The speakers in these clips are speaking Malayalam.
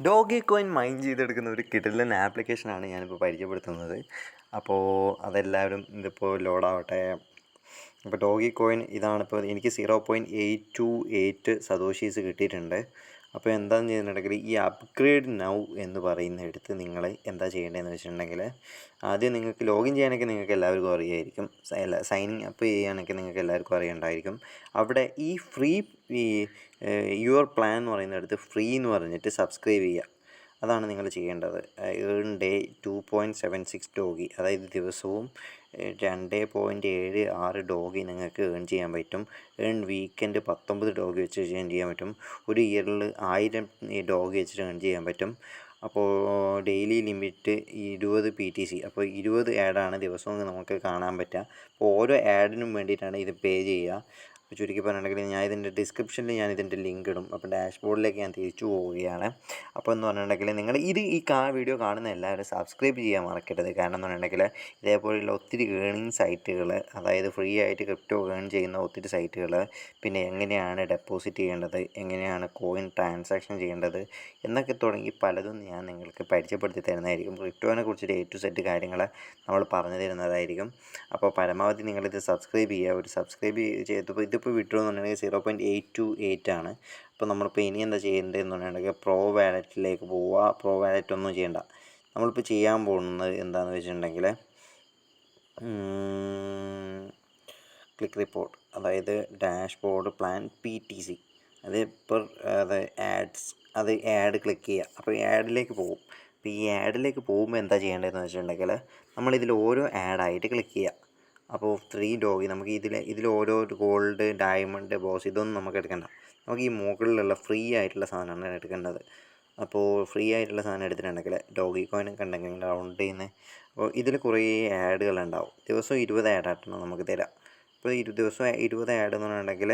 ഡോഗി കോയിൻ മൈൻ ചെയ്തെടുക്കുന്ന ഒരു കിടിലൻ ആപ്ലിക്കേഷനാണ് ഞാനിപ്പോൾ പരിചയപ്പെടുത്തുന്നത്. അപ്പോൾ അതെല്ലാവരും ഇതിപ്പോൾ ലോഡാവട്ടെ. അപ്പോൾ ഡോഗി കോയിൻ ഇതാണിപ്പോൾ എനിക്ക് 0.828 സതോഷീസ് കിട്ടിയിട്ടുണ്ട്. അപ്പോൾ എന്താണെന്ന് ചെയ്യുന്നുണ്ടെങ്കിൽ ഈ അപ്ഗ്രേഡ് നൗ എന്ന് പറയുന്നിടത്ത് നിങ്ങൾ എന്താ ചെയ്യേണ്ടതെന്ന് വെച്ചിട്ടുണ്ടെങ്കിൽ, ആദ്യം നിങ്ങൾക്ക് ലോഗിൻ ചെയ്യാനൊക്കെ നിങ്ങൾക്ക് എല്ലാവർക്കും അറിയായിരിക്കും. സൈനിങ് അപ്പ് ചെയ്യാനൊക്കെ നിങ്ങൾക്ക് എല്ലാവർക്കും അറിയണ്ടായിരിക്കും. അവിടെ ഈ ഫ്രീ ഈ യുവർ പ്ലാൻ എന്ന് പറയുന്നിടത്ത് ഫ്രീ എന്ന് പറഞ്ഞിട്ട് സബ്സ്ക്രൈബ് ചെയ്യുക. അതാണ് നിങ്ങൾ ചെയ്യേണ്ടത്. ഏൺ ഡേ 2.76 ഡോഗി, അതായത് ദിവസവും 2.76 ഡോഗി നിങ്ങൾക്ക് ഏൺ ചെയ്യാൻ പറ്റും. ഏൺ വീക്കെൻഡ് 19 ഡോഗി വെച്ച് ഏൺ ചെയ്യാൻ പറ്റും. ഒരു ഇയറിൽ 1000 ഡോഗി വെച്ചിട്ട് ഏൺ ചെയ്യാൻ പറ്റും. അപ്പോൾ ഡെയിലി ലിമിറ്റ് 20 PTC, അപ്പോൾ 20 ആഡാണ് ദിവസവും നമുക്ക് കാണാൻ പറ്റുക. അപ്പോൾ ഓരോ ആഡിനും വേണ്ടിയിട്ടാണ് ഇത് പേ ചെയ്യുക. അപ്പോൾ ചുരുക്കി പറഞ്ഞിട്ടുണ്ടെങ്കിൽ ഞാൻ ഇതിൻ്റെ ഡിസ്ക്രിപ്ഷനിൽ ഞാൻ ഇതിൻ്റെ ലിങ്ക് ഇടും. അപ്പോൾ ഡാഷ്ബോർഡിലേക്ക് ഞാൻ തിരിച്ചു പോവുകയാണ്. അപ്പോൾ എന്ന് പറഞ്ഞിട്ടുണ്ടെങ്കിൽ നിങ്ങൾ ഈ വീഡിയോ കാണുന്ന എല്ലാവരും സബ്സ്ക്രൈബ് ചെയ്യാൻ മറക്കരുത്. കാരണം എന്ന് പറഞ്ഞിട്ടുണ്ടെങ്കിൽ ഇതേപോലെയുള്ള ഒത്തിരി ഏണിങ് സൈറ്റുകൾ, അതായത് ഫ്രീ ആയിട്ട് ക്രിപ്റ്റോ ഏൺ ചെയ്യുന്ന ഒത്തിരി സൈറ്റുകൾ, പിന്നെ എങ്ങനെയാണ് ഡെപ്പോസിറ്റ് ചെയ്യേണ്ടത്, എങ്ങനെയാണ് കോയിൻ ട്രാൻസാക്ഷൻ ചെയ്യേണ്ടത് എന്നൊക്കെ തുടങ്ങി പലതും ഞാൻ നിങ്ങൾക്ക് പരിചയപ്പെടുത്തി തരുന്നതായിരിക്കും. ക്രിപ്റ്റോനെ കുറിച്ചിട്ട് A to Z കാര്യങ്ങൾ നമ്മൾ പറഞ്ഞു തരുന്നതായിരിക്കും. അപ്പോൾ പരമാവധി നിങ്ങളിത് സബ്സ്ക്രൈബ് ചെയ്യുക. ഒരു സബ്സ്ക്രൈബ് ചെയ്തപ്പോൾ ഇതിപ്പോൾ വിഡ്രോ എന്ന് പറഞ്ഞിട്ടുണ്ടെങ്കിൽ 0.828 ആണ്. അപ്പോൾ നമ്മളിപ്പോൾ ഇനി എന്താ ചെയ്യേണ്ടതെന്ന് പറഞ്ഞിട്ടുണ്ടെങ്കിൽ പ്രോ വാലറ്റിലേക്ക് പോവുക. പ്രോ വാലറ്റ് ഒന്നും ചെയ്യേണ്ട. നമ്മളിപ്പോൾ ചെയ്യാൻ പോകുന്നത് എന്താണെന്ന് വെച്ചിട്ടുണ്ടെങ്കിൽ ക്ലിക്ക് റിപ്പോർട്ട്, അതായത് ഡാഷ്ബോർഡ് പ്ലാൻ PTC, അത് ഇപ്പോൾ അത് ആഡ് ക്ലിക്ക് ചെയ്യുക. അപ്പോൾ ആഡിലേക്ക് പോകും. അപ്പോൾ ഈ ആഡിലേക്ക് പോകുമ്പോൾ എന്താ ചെയ്യേണ്ടതെന്ന് വെച്ചിട്ടുണ്ടെങ്കിൽ നമ്മളിതിൽ ഓരോ ആഡായിട്ട് ക്ലിക്ക് ചെയ്യുക. അപ്പോൾ 3 ഡോഗി നമുക്ക് ഇതിൽ ഓരോ ഗോൾഡ്, ഡയമണ്ട്, ബോസ് ഇതൊന്നും നമുക്ക് എടുക്കണ്ട. നമുക്ക് ഈ മുകളിലുള്ള ഫ്രീ ആയിട്ടുള്ള സാധനമാണ് എടുക്കേണ്ടത്. അപ്പോൾ ഫ്രീ ആയിട്ടുള്ള സാധനം എടുത്തിട്ടുണ്ടെങ്കിൽ ഡോഗി കോയിനൊക്കെ ഉണ്ടെങ്കിൽ റൗണ്ട് ചെയ്യുന്നത്. അപ്പോൾ ഇതിൽ കുറേ ആഡുകളുണ്ടാവും. ദിവസവും 20 ആഡായിട്ടാണ് നമുക്ക് തരാം. അപ്പോൾ ദിവസം 20 ആഡ് എന്ന് പറഞ്ഞിട്ടുണ്ടെങ്കിൽ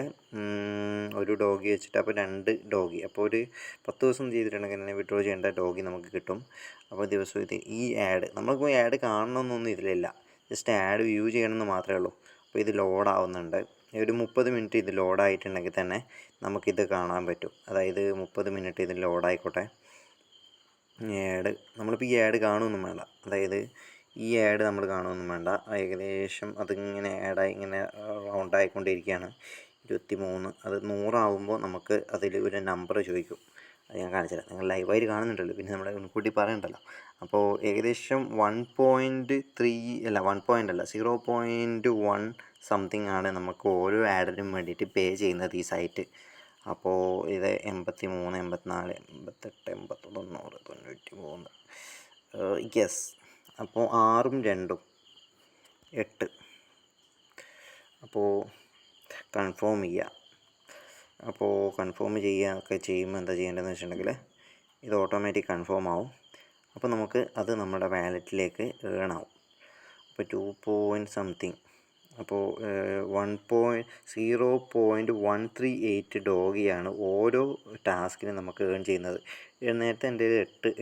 ഒരു ഡോഗി വെച്ചിട്ട് അപ്പോൾ 2 ഡോഗി, അപ്പോൾ ഒരു 10 ദിവസം ചെയ്തിട്ടുണ്ടെങ്കിൽ തന്നെ വിഡ്രോ ചെയ്യേണ്ട ഡോഗി നമുക്ക് കിട്ടും. അപ്പോൾ ദിവസവും ഈ ആഡ് നമുക്ക് ആഡ് കാണണമെന്നൊന്നും ഇതിലില്ല. ജസ്റ്റ് ആഡ് വ്യൂ ചെയ്യണമെന്ന് മാത്രമേ ഉള്ളൂ. അപ്പോൾ ഇത് ലോഡാവുന്നുണ്ട്. ഒരു 30 മിനിറ്റ് ഇത് ലോഡായിട്ടുണ്ടെങ്കിൽ തന്നെ നമുക്കിത് കാണാൻ പറ്റും. അതായത് 30 മിനിറ്റ് ഇത് ലോഡായിക്കോട്ടെ. ആഡ് നമ്മളിപ്പോൾ ഈ ആഡ് കാണുമൊന്നും വേണ്ട. അതായത് ഈ ആഡ് നമ്മൾ കാണുമൊന്നും വേണ്ട. ഏകദേശം അതിങ്ങനെ ആഡായി ഇങ്ങനെ റൗണ്ടായിക്കൊണ്ടിരിക്കുകയാണ്. 23, അത് 100 ആകുമ്പോൾ നമുക്ക് അതിൽ ഒരു നമ്പർ ചോദിക്കും. അത് ഞാൻ കാണിച്ചുതരാം. നിങ്ങൾ ലൈവായിട്ട് കാണുന്നുണ്ടല്ലോ, പിന്നെ നമ്മളെ മുൻകൂട്ടി പറയണ്ടല്ലോ. അപ്പോൾ ഏകദേശം 1.3 അല്ല 0.1 സംതിങ് ആണ് നമുക്ക് ഓരോ ആഡിനും വേണ്ടിയിട്ട് പേ ചെയ്യുന്നത് ഈ സൈറ്റ്. അപ്പോൾ ഇത് 83, 84, 88, 89, 93, യെസ്. അപ്പോൾ 6ഉം 2ഉം 8. അപ്പോൾ കൺഫേം ചെയ്യുക. അപ്പോൾ കൺഫേം ചെയ്യുകയൊക്കെ ചെയ്യുമ്പോൾ എന്താ ചെയ്യേണ്ടതെന്ന് വെച്ചിട്ടുണ്ടെങ്കിൽ ഇത് ഓട്ടോമാറ്റിക് കൺഫേം ആവും. അപ്പോൾ നമുക്ക് അത് നമ്മുടെ വാലറ്റിലേക്ക് ഏൺ ആവും. അപ്പോൾ 2 സംതിങ്, അപ്പോൾ 0.138 ഡോഗിയാണ് ഓരോ ടാസ്കിനും നമുക്ക് ഏൺ ചെയ്യുന്നത്. നേരത്തെ എൻ്റെ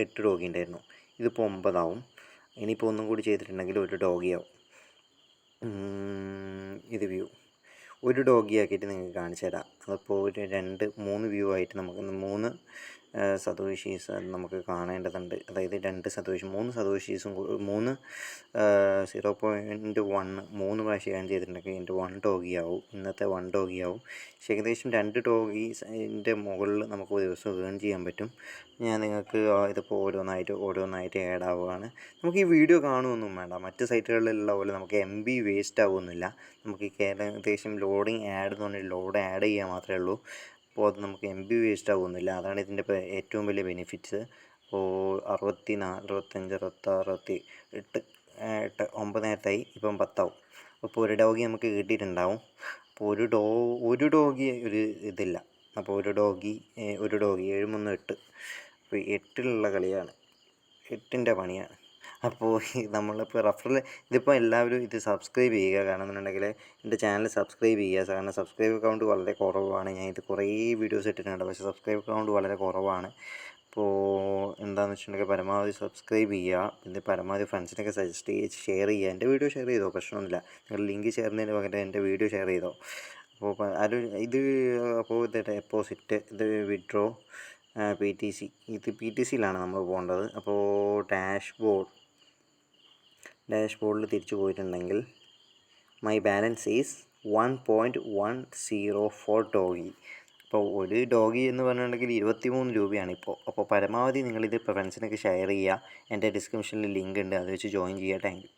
8 ഡോഗി ഉണ്ടായിരുന്നു. ഇതിപ്പോൾ 9 ആവും. ഇനിയിപ്പോൾ ഒന്നും കൂടി ചെയ്തിട്ടുണ്ടെങ്കിൽ ഒരു ഡോഗിയാവും. ഇത് വ്യൂ ഒരു ഡോഗി ആക്കിയിട്ട് നിങ്ങൾക്ക് കാണിച്ചു തരാം. അതിപ്പോൾ ഒരു 2-3 വ്യൂ ആയിട്ട് നമുക്ക് 3 സതോഷീസ് നമുക്ക് കാണേണ്ടതുണ്ട്. അതായത് 2 സതോഷി 3 സതോഷീസും 3 0.1 പ്രാവശ്യം ഏൺ ചെയ്തിട്ടുണ്ടെങ്കിൽ എൻ്റെ 1 ഡോഗിയാവും. ഇന്നത്തെ 1 ഡോഗിയാവും. പക്ഷേ ഏകദേശം 2 ഡോഗീസിൻ്റെ മുകളിൽ നമുക്ക് ഒരു ദിവസം ഏൺ ചെയ്യാൻ പറ്റും. ഞാൻ നിങ്ങൾക്ക് ഇതിപ്പോൾ ഓരോന്നായിട്ട് ആഡ് ആവുകയാണ്. നമുക്ക് ഈ വീഡിയോ കാണുമൊന്നും വേണ്ട. മറ്റ് സൈറ്റുകളിലുള്ള പോലെ നമുക്ക് MB വേസ്റ്റ് ആവുമൊന്നുമില്ല. നമുക്ക് ഏകദേശം ലോഡിങ് ആഡ് എന്ന് പറഞ്ഞാൽ ലോഡ് ആഡ് ചെയ്യാൻ മാത്രമേ ഉള്ളൂ. അപ്പോൾ അത് നമുക്ക് MB വേസ്റ്റ് ആവുമൊന്നുമില്ല. അതാണ് ഇതിൻ്റെ ഏറ്റവും വലിയ ബെനിഫിറ്റ്സ്. അപ്പോൾ 64, 65, 66, 68, 9 നേരത്തായി. ഇപ്പം 10 ആവും. അപ്പോൾ ഒരു ഡോഗി നമുക്ക് കിട്ടിയിട്ടുണ്ടാവും. അപ്പോൾ ഒരു ഡോഗി ഒരു ഇതില്ല. അപ്പോൾ ഒരു ഡോഗി 7, 3, 8. അപ്പോൾ 8ലുള്ള കളിയാണ്, 8ൻ്റെ പണിയാണ്. അപ്പോൾ നമ്മളിപ്പോൾ റഫറൽ ഇതിപ്പോൾ എല്ലാവരും ഇത് സബ്സ്ക്രൈബ് ചെയ്യുക. കാരണം എന്നുണ്ടെങ്കിൽ എൻ്റെ ചാനൽ സബ്സ്ക്രൈബ് ചെയ്യുക. കാരണം സബ്സ്ക്രൈബ് കൗണ്ട് വളരെ കുറവാണ്. ഞാൻ ഇത് കുറേ വീഡിയോസ് ഇട്ടിട്ടുണ്ട്, പക്ഷേ സബ്സ്ക്രൈബ് കൗണ്ട് വളരെ കുറവാണ്. അപ്പോൾ എന്താണെന്ന് വെച്ചിട്ടുണ്ടെങ്കിൽ പരമാവധി സബ്സ്ക്രൈബ് ചെയ്യുക. പിന്നെ പരമാവധി ഫ്രണ്ട്സിനൊക്കെ സജസ്റ്റ് ചെയ്യുക, ഷെയർ ചെയ്യുക. എൻ്റെ വീഡിയോ ഷെയർ ചെയ്തോ, പ്രശ്നമൊന്നുമില്ല. നിങ്ങൾ ലിങ്ക് ഷെയറിന് പകരം എൻ്റെ വീഡിയോ ഷെയർ ചെയ്തോ. അപ്പോൾ ഇത് അപ്പോൾ ഇത് ഡെപ്പോസിറ്റ്, ഇത് വിഡ്രോ, PTC. ഇത് PTC യിലാണ് നമ്മൾ പോകേണ്ടത്. അപ്പോൾ ഡാഷ്ബോർഡിൽ തിരിച്ചു പോയിട്ടുണ്ടെങ്കിൽ മൈ ബാലൻസ് ഈസ് 1.104 ഡോഗി. അപ്പോൾ ഒരു ഡോഗി എന്ന് പറഞ്ഞിട്ടുണ്ടെങ്കിൽ 23 രൂപയാണ് ഇപ്പോൾ. അപ്പോൾ പരമാവധി നിങ്ങളിത് ഫ്രണ്ട്സിനൊക്കെ ഷെയർ ചെയ്യുക. എൻ്റെ ഡിസ്ക്രിപ്ഷനിൽ ലിങ്ക് ഉണ്ട്, അത് വെച്ച് ജോയിൻ ചെയ്യുക. Thank you.